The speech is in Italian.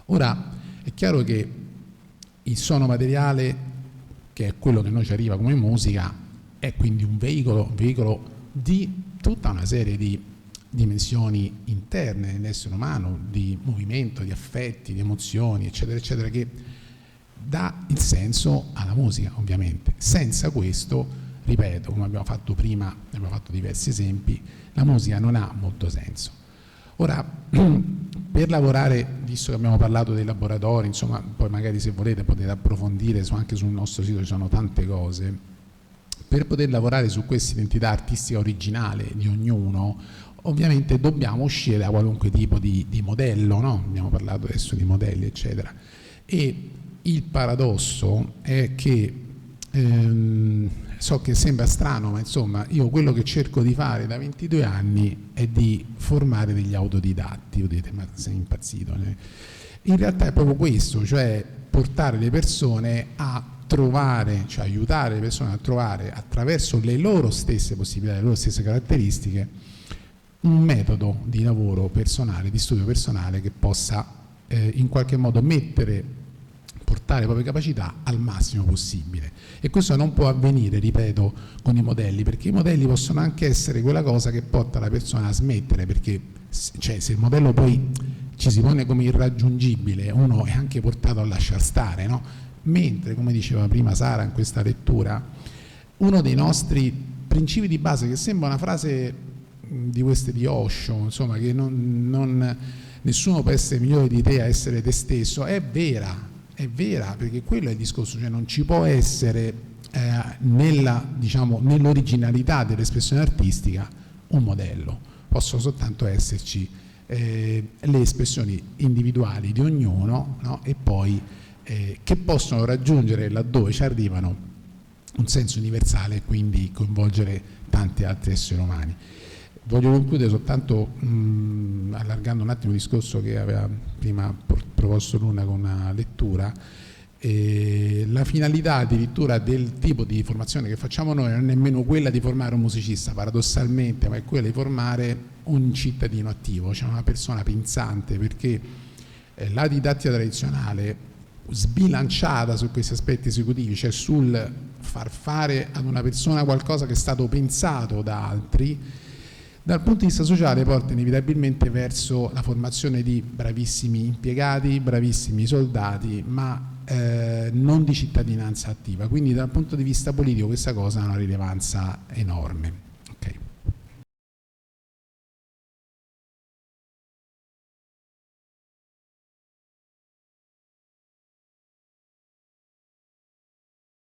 Ora, è chiaro che il suono materiale, che è quello che noi ci arriva come musica, è quindi un veicolo di tutta una serie di dimensioni interne nell'essere umano, di movimento, di affetti, di emozioni, eccetera, eccetera, che dà il senso alla musica, ovviamente. Senza questo, ripeto, come abbiamo fatto prima, abbiamo fatto diversi esempi, la musica non ha molto senso. Ora, per lavorare, visto che abbiamo parlato dei laboratori, insomma, poi magari se volete potete approfondire, anche sul nostro sito ci sono tante cose, per poter lavorare su questa identità artistica originale di ognuno, ovviamente dobbiamo uscire da qualunque tipo di modello, no? Abbiamo parlato adesso di modelli, eccetera. E il paradosso è che, so che sembra strano, ma insomma, io quello che cerco di fare da 22 anni è di formare degli autodidatti. Voi dite, ma sei impazzito? In realtà è proprio questo, cioè portare le persone a trovare, cioè aiutare le persone a trovare attraverso le loro stesse possibilità, le loro stesse caratteristiche, un metodo di lavoro personale, di studio personale che possa in qualche modo portare le proprie capacità al massimo possibile. E questo non può avvenire, ripeto, con i modelli, perché i modelli possono anche essere quella cosa che porta la persona a smettere, perché cioè, se il modello poi ci si pone come irraggiungibile, uno è anche portato a lasciar stare, no? Mentre, come diceva prima Sara in questa lettura, uno dei nostri principi di base, che sembra una frase di queste di Osho, insomma, che nessuno può essere migliore di te a essere te stesso, è vera, perché quello è il discorso, cioè non ci può essere nell'originalità dell'espressione artistica un modello, possono soltanto esserci le espressioni individuali di ognuno, no? E poi che possono raggiungere, laddove ci arrivano, un senso universale e quindi coinvolgere tanti altri esseri umani. Voglio concludere soltanto allargando un attimo il discorso che aveva prima proposto Luna con una lettura. La finalità addirittura del tipo di formazione che facciamo noi non è nemmeno quella di formare un musicista, paradossalmente, ma è quella di formare un cittadino attivo, cioè una persona pensante, perché la didattica tradizionale sbilanciata su questi aspetti esecutivi, cioè sul far fare ad una persona qualcosa che è stato pensato da altri, dal punto di vista sociale porta inevitabilmente verso la formazione di bravissimi impiegati, bravissimi soldati, ma non di cittadinanza attiva. Quindi dal punto di vista politico questa cosa ha una rilevanza enorme.